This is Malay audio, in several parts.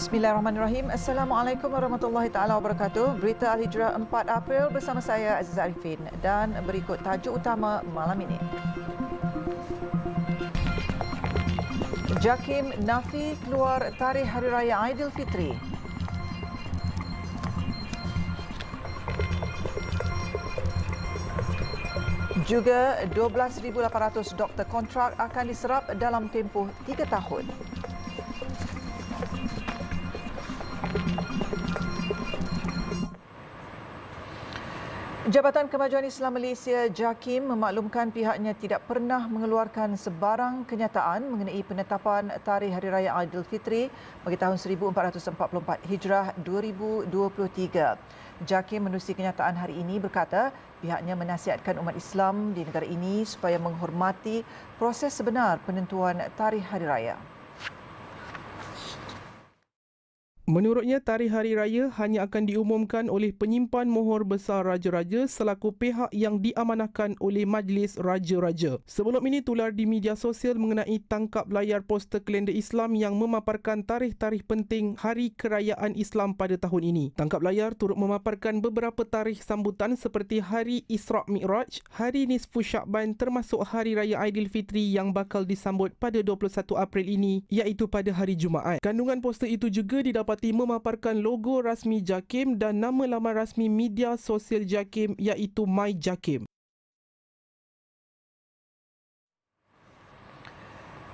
Bismillahirrahmanirrahim. Assalamualaikum warahmatullahi taala wabarakatuh. Berita Al-Hijrah 4 April bersama saya Aziza Arifin dan berikut tajuk utama malam ini. JAKIM nafi keluar tarikh Hari Raya Aidilfitri. Juga 12,800 doktor kontrak akan diserap dalam tempoh 3 tahun. Jabatan Kemajuan Islam Malaysia JAKIM memaklumkan pihaknya tidak pernah mengeluarkan sebarang kenyataan mengenai penetapan tarikh Hari Raya Aidilfitri bagi tahun 1444 Hijrah 2023. JAKIM menerusi kenyataan hari ini berkata pihaknya menasihatkan umat Islam di negara ini supaya menghormati proses sebenar penentuan tarikh Hari Raya. Menurutnya, tarikh Hari Raya hanya akan diumumkan oleh penyimpan mohor besar Raja-Raja selaku pihak yang diamanahkan oleh Majlis Raja-Raja. Sebelum ini tular di media sosial mengenai tangkap layar poster kalender Islam yang memaparkan tarikh-tarikh penting Hari Kerajaan Islam pada tahun ini. Tangkap layar turut memaparkan beberapa tarikh sambutan seperti Hari Isra' Mi'raj, Hari Nisfu Sya'ban termasuk Hari Raya Aidilfitri yang bakal disambut pada 21 April ini iaitu pada hari Jumaat. Kandungan poster itu juga didapati memaparkan logo rasmi JAKIM dan nama laman rasmi media sosial JAKIM iaitu MyJakim.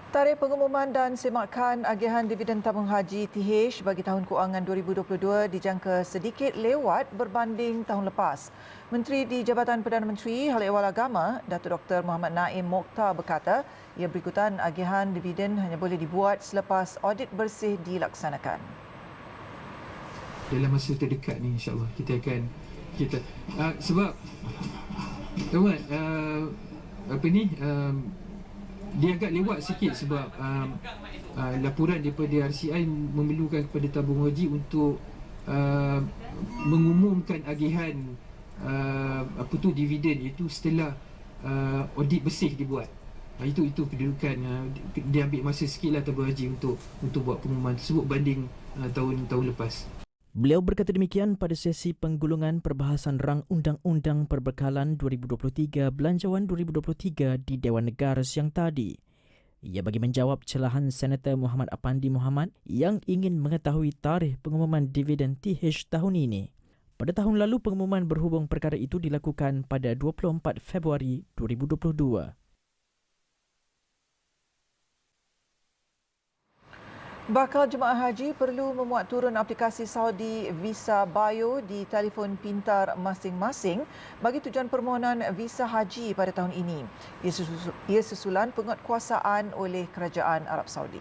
Tarikh pengumuman dan semakan agihan dividen tabung haji TH bagi tahun kewangan 2022 dijangka sedikit lewat berbanding tahun lepas. Menteri di Jabatan Perdana Menteri Hal Ehwal Agama, Datuk Dr. Muhammad Naim Mokhtar berkata, ia berikutan agihan dividen hanya boleh dibuat selepas audit bersih dilaksanakan. Dalam masa terdekat ni insya-Allah kita akan sebab tuan dia agak lewat sikit sebab laporan daripada RCI memerlukan kepada tabung haji untuk mengumumkan agihan dividen iaitu setelah audit bersih dibuat. Itu kedudukan dia ambil masa sikitlah tabung haji untuk buat pengumuman tersebut banding tahun lepas. Beliau berkata demikian pada sesi penggulungan perbahasan rang Undang-Undang Perbekalan 2023 Belanjawan 2023 di Dewan Negara siang tadi. Ia bagi menjawab celahan Senator Muhammad Apandi Muhammad yang ingin mengetahui tarikh pengumuman dividen TH tahun ini. Pada tahun lalu pengumuman berhubung perkara itu dilakukan pada 24 Februari 2022. Bakal jemaah haji perlu memuat turun aplikasi Saudi Visa Bio di telefon pintar masing-masing bagi tujuan permohonan visa haji pada tahun ini. Ia susulan penguatkuasaan oleh Kerajaan Arab Saudi.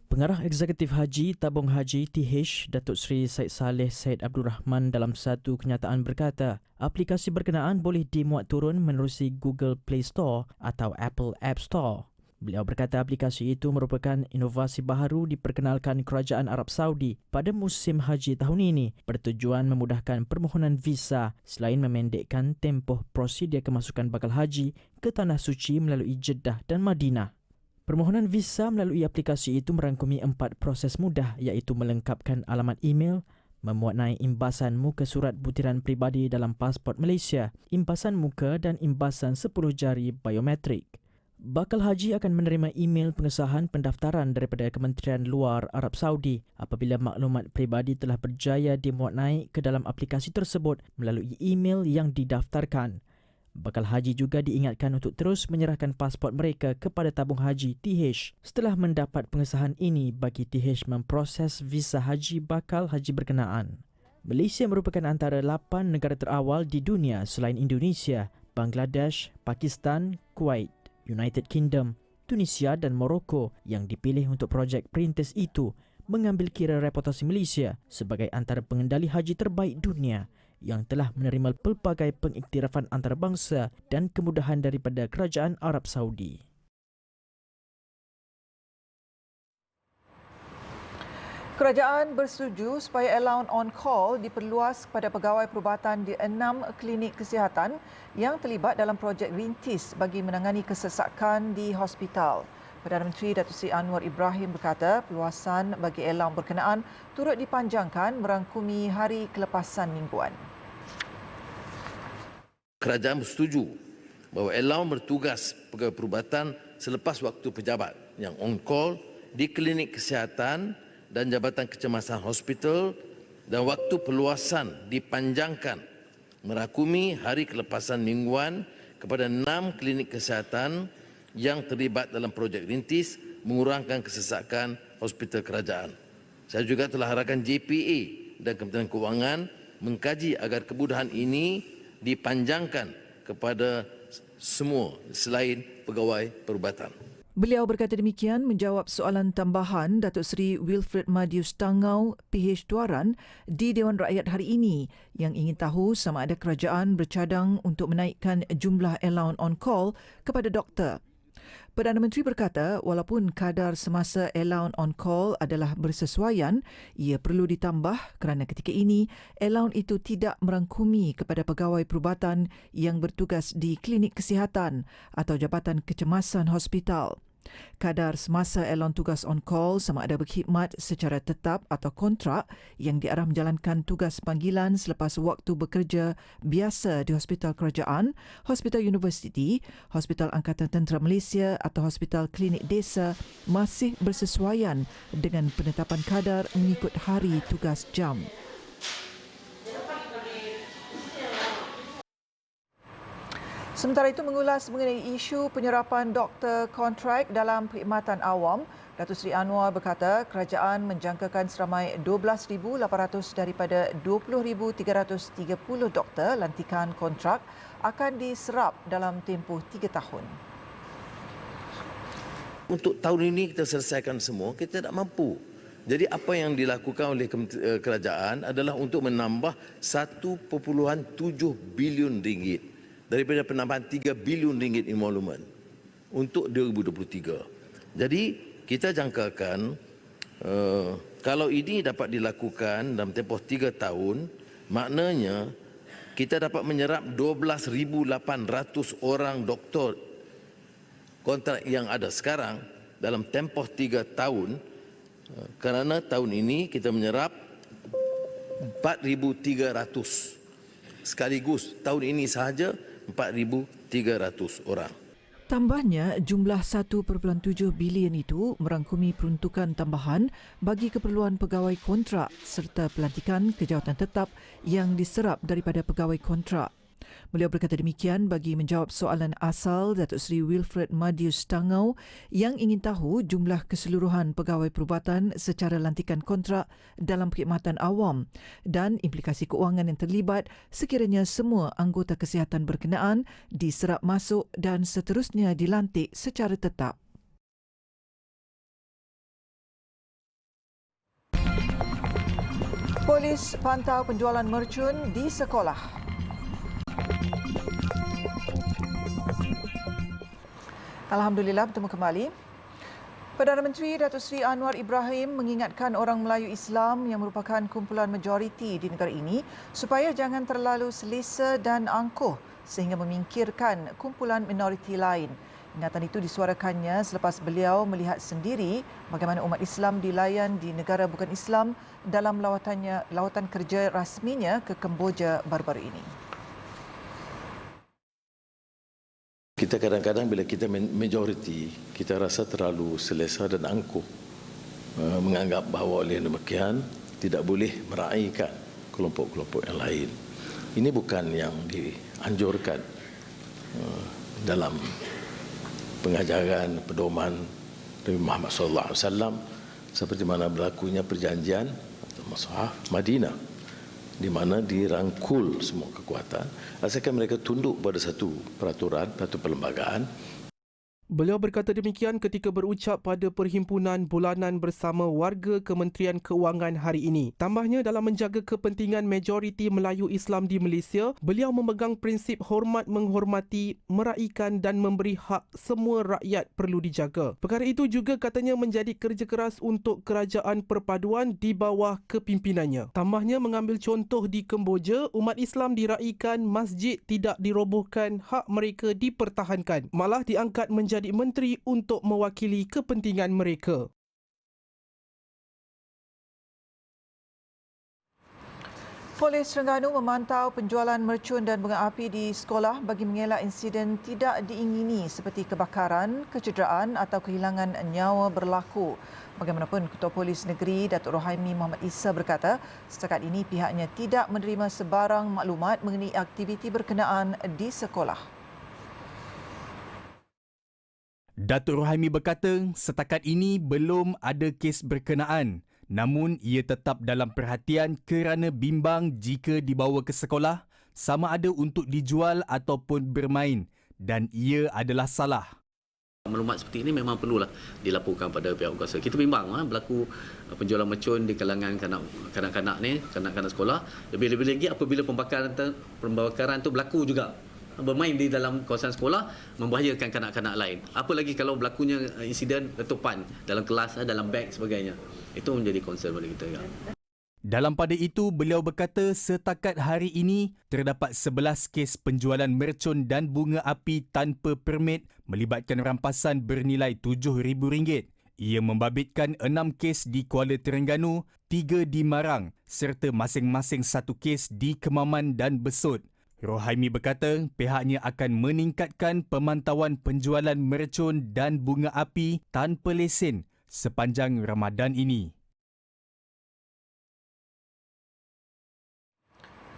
Pengarah Eksekutif Haji Tabung Haji TH, Datuk Seri Said Saleh Said Abdul Rahman dalam satu kenyataan berkata, aplikasi berkenaan boleh dimuat turun menerusi Google Play Store atau Apple App Store. Beliau berkata aplikasi itu merupakan inovasi baharu diperkenalkan Kerajaan Arab Saudi pada musim haji tahun ini bertujuan memudahkan permohonan visa selain memendekkan tempoh prosedur kemasukan bakal haji ke Tanah Suci melalui Jeddah dan Madinah. Permohonan visa melalui aplikasi itu merangkumi 4 proses mudah iaitu melengkapkan alamat email, memuat naik imbasan muka surat butiran peribadi dalam pasport Malaysia, imbasan muka dan imbasan 10 jari biometrik. Bakal haji akan menerima email pengesahan pendaftaran daripada Kementerian Luar Arab Saudi apabila maklumat peribadi telah berjaya dimuat naik ke dalam aplikasi tersebut melalui email yang didaftarkan. Bakal haji juga diingatkan untuk terus menyerahkan pasport mereka kepada tabung haji TH setelah mendapat pengesahan ini bagi TH memproses visa haji bakal haji berkenaan. Malaysia merupakan antara 8 negara terawal di dunia selain Indonesia, Bangladesh, Pakistan, Kuwait, United Kingdom, Tunisia dan Morocco yang dipilih untuk projek perintis itu mengambil kira reputasi Malaysia sebagai antara pengendali haji terbaik dunia yang telah menerima pelbagai pengiktirafan antarabangsa dan kemudahan daripada Kerajaan Arab Saudi. Kerajaan bersetuju supaya allowance on call diperluas kepada pegawai perubatan di 6 klinik kesihatan yang terlibat dalam projek rintis bagi menangani kesesakan di hospital. Perdana Menteri Datuk Seri Anwar Ibrahim berkata peluasan bagi allowance berkenaan turut dipanjangkan merangkumi hari kelepasan mingguan. Kerajaan bersetuju bahawa allowance bertugas pegawai perubatan selepas waktu pejabat yang on call di klinik kesihatan dan jabatan kecemasan hospital dan waktu perluasan dipanjangkan merakumi hari kelepasan mingguan kepada 6 klinik kesihatan yang terlibat dalam projek rintis mengurangkan kesesakan hospital kerajaan. Saya juga telah harapkan JPA dan Kementerian Kewangan mengkaji agar kemudahan ini dipanjangkan kepada semua selain pegawai perubatan. Beliau berkata demikian menjawab soalan tambahan Datuk Seri Wilfred Madius Tangau, PH Tuaran di Dewan Rakyat hari ini yang ingin tahu sama ada kerajaan bercadang untuk menaikkan jumlah allowance on call kepada doktor. Perdana Menteri berkata walaupun kadar semasa allowance on call adalah bersesuaian, ia perlu ditambah kerana ketika ini allowance itu tidak merangkumi kepada pegawai perubatan yang bertugas di klinik kesihatan atau jabatan kecemasan hospital. Kadar semasa allowance tugas on call sama ada berkhidmat secara tetap atau kontrak yang diarah menjalankan tugas panggilan selepas waktu bekerja biasa di hospital kerajaan, hospital universiti, hospital Angkatan Tentera Malaysia atau hospital klinik desa masih bersesuaian dengan penetapan kadar mengikut hari tugas jam. Sementara itu mengulas mengenai isu penyerapan doktor kontrak dalam perkhidmatan awam, Datuk Seri Anwar berkata kerajaan menjangkakan seramai 12,800 daripada 20,330 doktor lantikan kontrak akan diserap dalam tempoh 3 tahun. Untuk tahun ini kita selesaikan semua, kita tak mampu. Jadi apa yang dilakukan oleh kerajaan adalah untuk menambah 1.7 bilion ringgit daripada penambahan 3 bilion ringgit emolumen untuk 2023. Jadi kita jangkakan kalau ini dapat dilakukan dalam tempoh 3 tahun, maknanya kita dapat menyerap 12,800 orang doktor kontrak yang ada sekarang dalam tempoh 3 tahun, kerana tahun ini kita menyerap 4,300 sekaligus. Tahun ini sahaja 4,300 orang. Tambahnya, jumlah 1.7 bilion itu merangkumi peruntukan tambahan bagi keperluan pegawai kontrak serta pelantikan ke jawatan tetap yang diserap daripada pegawai kontrak. Beliau berkata demikian bagi menjawab soalan asal Datuk Seri Wilfred Madius Tangau yang ingin tahu jumlah keseluruhan pegawai perubatan secara lantikan kontrak dalam perkhidmatan awam dan implikasi keuangan yang terlibat sekiranya semua anggota kesihatan berkenaan diserap masuk dan seterusnya dilantik secara tetap. Polis pantau penjualan mercun di sekolah. Alhamdulillah, bertemu kembali. Perdana Menteri Datuk Seri Anwar Ibrahim mengingatkan orang Melayu Islam yang merupakan kumpulan majoriti di negara ini supaya jangan terlalu selesa dan angkuh sehingga memingkirkan kumpulan minoriti lain. Ingatan itu disuarakannya selepas beliau melihat sendiri bagaimana umat Islam dilayan di negara bukan Islam dalam lawatan kerja rasminya ke Kemboja baru-baru ini. Kita kadang-kadang bila kita majoriti, kita rasa terlalu selesa dan angkuh menganggap bahawa oleh demikian tidak boleh meraihkan kelompok-kelompok yang lain. Ini bukan yang dianjurkan dalam pengajaran pedoman Nabi Muhammad SAW seperti mana berlakunya perjanjian atau Mushaf Madinah di mana dirangkul semua kekuatan asalkan mereka tunduk pada satu peraturan, satu perlembagaan. Beliau berkata demikian ketika berucap pada Perhimpunan Bulanan Bersama Warga Kementerian Keuangan hari ini. Tambahnya, dalam menjaga kepentingan majoriti Melayu Islam di Malaysia, beliau memegang prinsip hormat menghormati, meraihkan dan memberi hak semua rakyat perlu dijaga. Perkara itu juga katanya menjadi kerja keras untuk kerajaan perpaduan di bawah kepimpinannya. Tambahnya, mengambil contoh di Kemboja, umat Islam diraihkan, masjid tidak dirobohkan, hak mereka dipertahankan. Malah diangkat menjadi menjadi menteri untuk mewakili kepentingan mereka. Polis Terengganu memantau penjualan mercun dan bunga api di sekolah bagi mengelak insiden tidak diingini seperti kebakaran, kecederaan atau kehilangan nyawa berlaku. Bagaimanapun, Ketua Polis Negeri Datuk Rohaimi Muhammad Isa berkata, setakat ini pihaknya tidak menerima sebarang maklumat mengenai aktiviti berkenaan di sekolah. Datuk Rohaimi berkata, setakat ini belum ada kes berkenaan. Namun, ia tetap dalam perhatian kerana bimbang jika dibawa ke sekolah sama ada untuk dijual ataupun bermain dan ia adalah salah. Maklumat seperti ini memang perlulah dilaporkan pada pihak kuasa. Kita bimbang berlaku penjualan mercun di kalangan kanak-kanak ni, kanak-kanak sekolah. Lebih-lebih lagi apabila pembakaran tu berlaku juga bermain di dalam kawasan sekolah membahayakan kanak-kanak lain. Apa lagi kalau berlakunya insiden letupan dalam kelas, dalam beg sebagainya. Itu menjadi concern pada kita. Dalam pada itu, beliau berkata setakat hari ini terdapat 11 kes penjualan mercun dan bunga api tanpa permit melibatkan rampasan bernilai RM7,000. Ia membabitkan 6 kes di Kuala Terengganu, 3 di Marang serta masing-masing 1 kes di Kemaman dan Besut. Rohaimi berkata pihaknya akan meningkatkan pemantauan penjualan mercun dan bunga api tanpa lesen sepanjang Ramadan ini.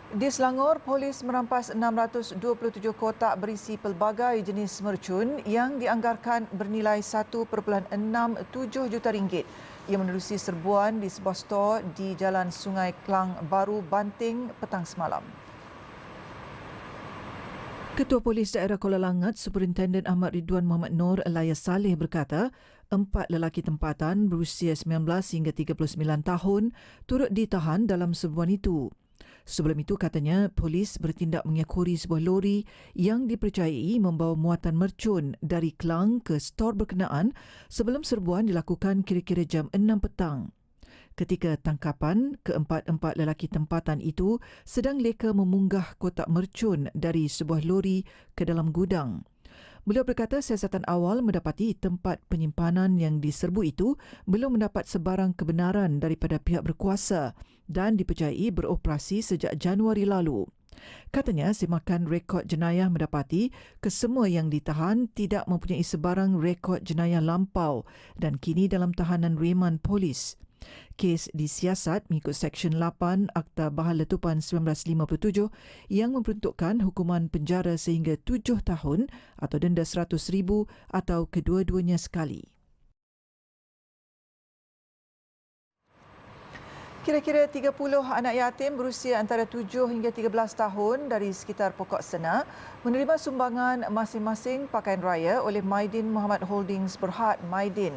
Di Selangor, polis merampas 627 kotak berisi pelbagai jenis mercun yang dianggarkan bernilai RM1.67 juta. Ia menerusi serbuan di sebuah stor di Jalan Sungai Klang Baru, Banting petang semalam. Ketua Polis Daerah Kuala Langat, Superintendent Ahmad Ridwan Muhammad Noor Elayas Saleh berkata, 4 lelaki tempatan berusia 19 hingga 39 tahun turut ditahan dalam serbuan itu. Sebelum itu, katanya, polis bertindak mengekori sebuah lori yang dipercayai membawa muatan mercun dari Klang ke stor berkenaan sebelum serbuan dilakukan kira-kira jam 6 petang. Ketika tangkapan, keempat-empat lelaki tempatan itu sedang leka memunggah kotak mercun dari sebuah lori ke dalam gudang. Beliau berkata siasatan awal mendapati tempat penyimpanan yang diserbu itu belum mendapat sebarang kebenaran daripada pihak berkuasa dan dipercayai beroperasi sejak Januari lalu. Katanya, semakan rekod jenayah mendapati kesemua yang ditahan tidak mempunyai sebarang rekod jenayah lampau dan kini dalam tahanan reman polis. Kes disiasat mengikut Seksyen 8 Akta Bahal Letupan 1957 yang memperuntukkan hukuman penjara sehingga 7 tahun atau denda RM100,000 atau kedua-duanya sekali. Kira-kira 30 anak yatim berusia antara 7 hingga 13 tahun dari sekitar Pokok Sena menerima sumbangan masing-masing pakaian raya oleh Maidin Muhammad Holdings Berhad Maidin.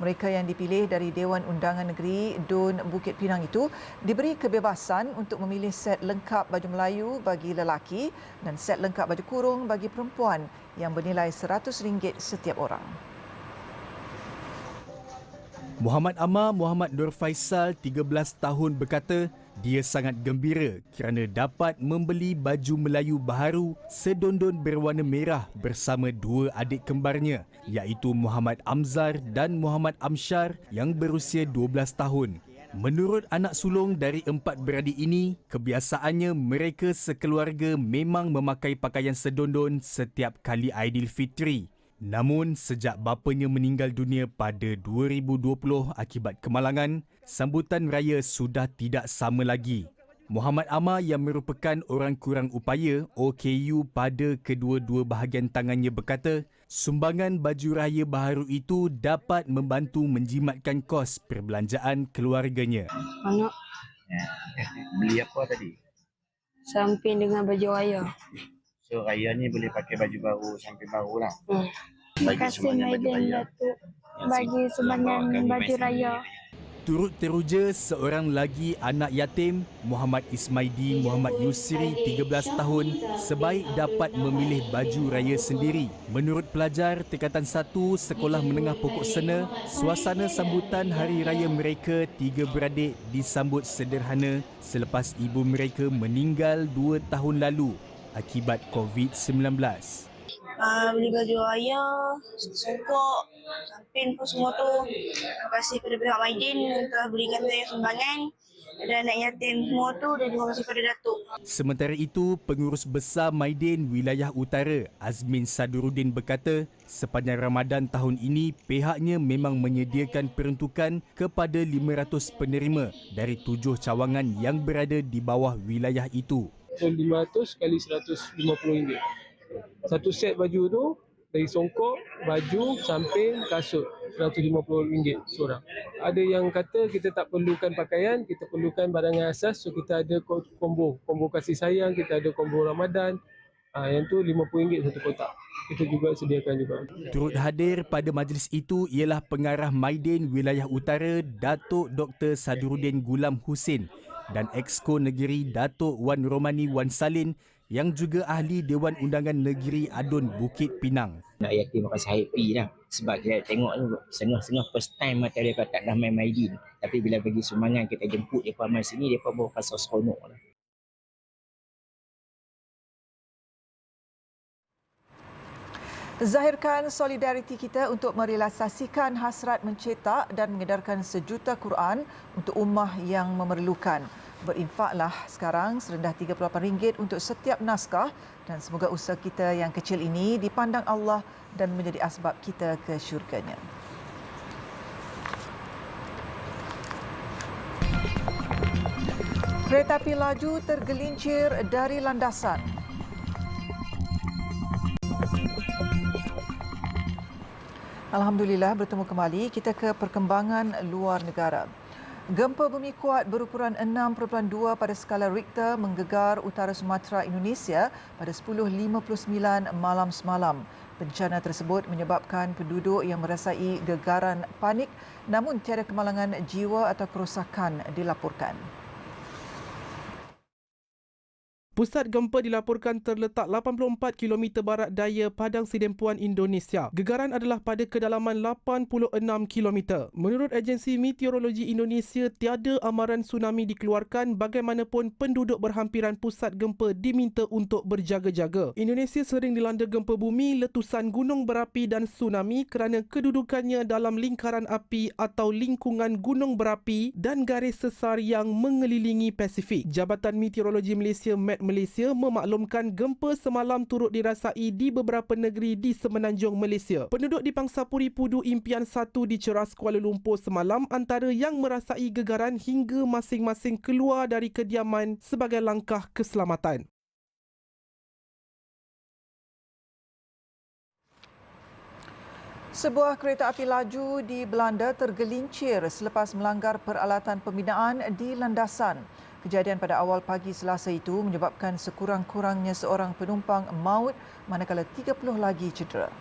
Mereka yang dipilih dari Dewan Undangan Negeri Dun Bukit Pinang itu diberi kebebasan untuk memilih set lengkap baju Melayu bagi lelaki dan set lengkap baju kurung bagi perempuan yang bernilai RM100 setiap orang. Muhammad Amar Muhammad Nur Faisal, 13 tahun berkata dia sangat gembira kerana dapat membeli baju Melayu baharu sedondon berwarna merah bersama 2 adik kembarnya iaitu Muhammad Amzar dan Muhammad Amsyar yang berusia 12 tahun. Menurut anak sulung dari 4 beradik ini, kebiasaannya mereka sekeluarga memang memakai pakaian sedondon setiap kali Aidilfitri. Namun, sejak bapanya meninggal dunia pada 2020 akibat kemalangan, sambutan raya sudah tidak sama lagi. Muhammad Amar yang merupakan orang kurang upaya OKU pada kedua-dua bahagian tangannya berkata, sumbangan baju raya baharu itu dapat membantu menjimatkan kos perbelanjaan keluarganya. Anak Beli apa tadi? samping dengan baju raya. So raya ni boleh pakai baju baru sampai baru lah. Terima kasih Maidin Datuk bagi sumbangan baju raya. Turut teruja seorang lagi anak yatim, Muhammad Ismaidi Muhammad Yusri, 13 tahun, sebaik dapat memilih baju raya sendiri. Menurut pelajar Tingkatan 1 Sekolah Menengah Pokok Sena, suasana sambutan hari raya mereka 3 beradik disambut sederhana selepas ibu mereka meninggal 2 tahun lalu akibat COVID-19. beli baju raya, songkok, sampin pun semua tu. Terima kasih kepada pihak Maidin yang telah berikan saya sumbangan. Dan anak yatim semua tu, dan terima kasih kepada Datuk. Sementara itu, Pengurus Besar Maidin Wilayah Utara Azmin Sadruddin berkata, sepanjang Ramadan tahun ini, pihaknya memang menyediakan peruntukan kepada 500 penerima dari 7 cawangan yang berada di bawah wilayah itu. So 500 kali RM150. Satu set baju tu dari songkok, baju, samping, kasut RM150 seorang. Ada yang kata kita tak perlukan pakaian, kita perlukan barangan asas, so kita ada combo kasih sayang, kita ada combo Ramadan. Yang tu RM50 satu kotak. Kita juga sediakan juga. Turut hadir pada majlis itu ialah Pengarah Maidin Wilayah Utara Datuk Dr. Sadruddin Gulam Husin dan Exco Negeri Datuk Wan Romani Wan Salin yang juga ahli Dewan Undangan Negeri Adun Bukit Pinang. Nak yatim rasa happy dah. Sebab kita tengok ni setengah-setengah first time mata dia tak dah main Maidin. Tapi bila bagi sumbangan kita jemput dia mai sini, dia baru rasa seronok lah. Zahirkan solidariti kita untuk merealisasikan hasrat mencetak dan mengedarkan sejuta Quran untuk ummah yang memerlukan. Berinfaklah sekarang serendah RM38 untuk setiap naskah dan semoga usaha kita yang kecil ini dipandang Allah dan menjadi asbab kita ke syurganya. Kereta api laju tergelincir dari landasan. Alhamdulillah, bertemu kembali. Kita ke perkembangan luar negara. Gempa bumi kuat berukuran 6.2 pada skala Richter menggegar utara Sumatera, Indonesia pada 10.59 malam semalam. Bencana tersebut menyebabkan penduduk yang merasai gegaran panik, namun tiada kemalangan jiwa atau kerosakan dilaporkan. Pusat gempa dilaporkan terletak 84 km barat daya Padang Sidempuan, Indonesia. Gegaran adalah pada kedalaman 86 km. Menurut Agensi Meteorologi Indonesia, tiada amaran tsunami dikeluarkan, bagaimanapun penduduk berhampiran pusat gempa diminta untuk berjaga-jaga. Indonesia sering dilanda gempa bumi, letusan gunung berapi dan tsunami kerana kedudukannya dalam lingkaran api atau lingkungan gunung berapi dan garis sesar yang mengelilingi Pasifik. Jabatan Meteorologi Malaysia Malaysia memaklumkan gempa semalam turut dirasai di beberapa negeri di semenanjung Malaysia. Penduduk di Pangsapuri Pudu Impian 1 di Ceras Kuala Lumpur semalam antara yang merasai gegaran hingga masing-masing keluar dari kediaman sebagai langkah keselamatan. Sebuah kereta api laju di Belanda tergelincir selepas melanggar peralatan pembinaan di landasan. Kejadian pada awal pagi Selasa itu menyebabkan sekurang-kurangnya seorang penumpang maut manakala 30 lagi cedera.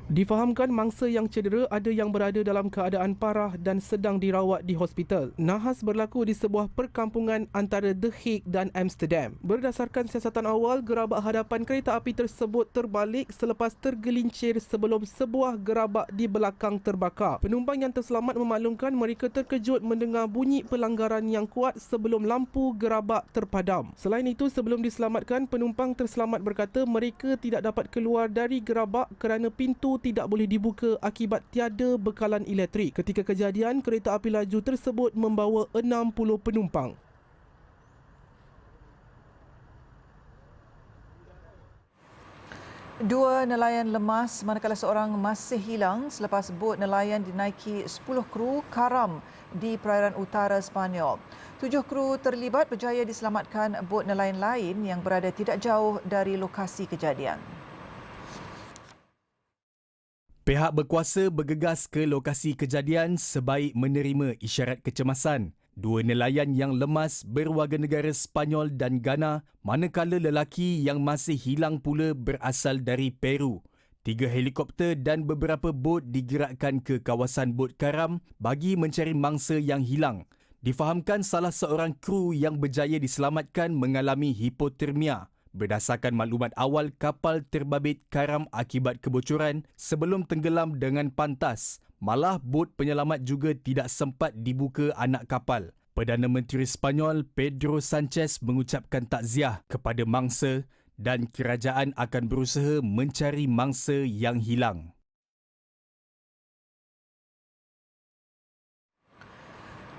Difahamkan mangsa yang cedera ada yang berada dalam keadaan parah dan sedang dirawat di hospital. Nahas berlaku di sebuah perkampungan antara The Hague dan Amsterdam. Berdasarkan siasatan awal, gerabak hadapan kereta api tersebut terbalik selepas tergelincir sebelum sebuah gerabak di belakang terbakar. Penumpang yang terselamat memaklumkan mereka terkejut mendengar bunyi pelanggaran yang kuat sebelum lampu gerabak terpadam. Selain itu, sebelum diselamatkan, penumpang terselamat berkata mereka tidak dapat keluar dari gerabak kerana pintu tidak boleh dibuka akibat tiada bekalan elektrik. Ketika kejadian, kereta api laju tersebut membawa 60 penumpang. Dua nelayan lemas manakala seorang masih hilang selepas bot nelayan dinaiki 10 kru karam di perairan utara Sepanyol. 7 kru terlibat berjaya diselamatkan bot nelayan lain yang berada tidak jauh dari lokasi kejadian. Pihak berkuasa bergegas ke lokasi kejadian sebaik menerima isyarat kecemasan. Dua nelayan yang lemas berwarga negara Sepanyol dan Ghana, manakala lelaki yang masih hilang pula berasal dari Peru. 3 helikopter dan beberapa bot digerakkan ke kawasan bot karam bagi mencari mangsa yang hilang. Difahamkan salah seorang kru yang berjaya diselamatkan mengalami hipotermia. Berdasarkan maklumat awal, kapal terbabit karam akibat kebocoran sebelum tenggelam dengan pantas. Malah bot penyelamat juga tidak sempat dibuka anak kapal. Perdana Menteri Sepanyol Pedro Sanchez mengucapkan takziah kepada mangsa dan kerajaan akan berusaha mencari mangsa yang hilang.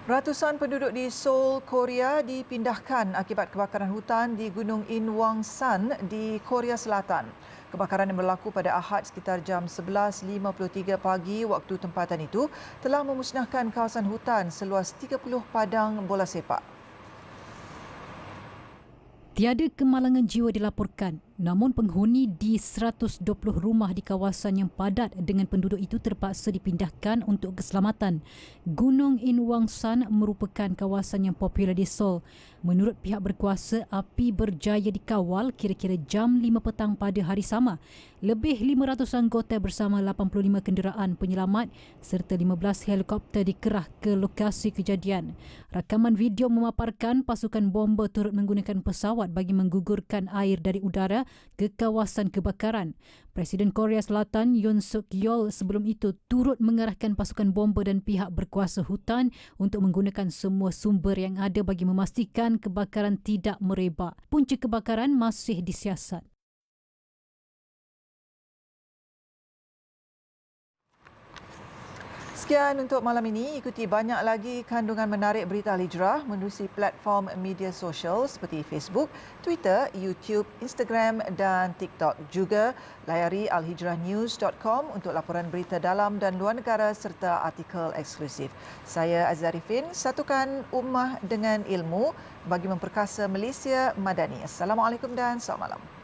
Ratusan penduduk di Seoul, Korea dipindahkan akibat kebakaran hutan di Gunung Inwangsan di Korea Selatan. Kebakaran yang berlaku pada Ahad sekitar jam 11.53 pagi waktu tempatan itu telah memusnahkan kawasan hutan seluas 30 padang bola sepak. Tiada kemalangan jiwa dilaporkan, namun penghuni di 120 rumah di kawasan yang padat dengan penduduk itu terpaksa dipindahkan untuk keselamatan. Gunung Inwangsan merupakan kawasan yang popular di Seoul. Menurut pihak berkuasa, api berjaya dikawal kira-kira jam 5 petang pada hari sama. Lebih 500 anggota bersama 85 kenderaan penyelamat serta 15 helikopter dikerah ke lokasi kejadian. Rakaman video memaparkan pasukan bomba turut menggunakan pesawat bagi menggugurkan air dari udara ke kawasan kebakaran. Presiden Korea Selatan Yoon Suk Yeol sebelum itu turut mengarahkan pasukan bomba dan pihak berkuasa hutan untuk menggunakan semua sumber yang ada bagi memastikan kebakaran tidak merebak. Punca kebakaran masih disiasat. Sekian untuk malam ini. Ikuti banyak lagi kandungan menarik berita Al-Hijrah menerusi platform media sosial seperti Facebook, Twitter, YouTube, Instagram dan TikTok. Juga layari alhijrahnews.com untuk laporan berita dalam dan luar negara serta artikel eksklusif. Saya Azarifin, satukan ummah dengan ilmu bagi memperkasa Malaysia Madani. Assalamualaikum dan selamat malam.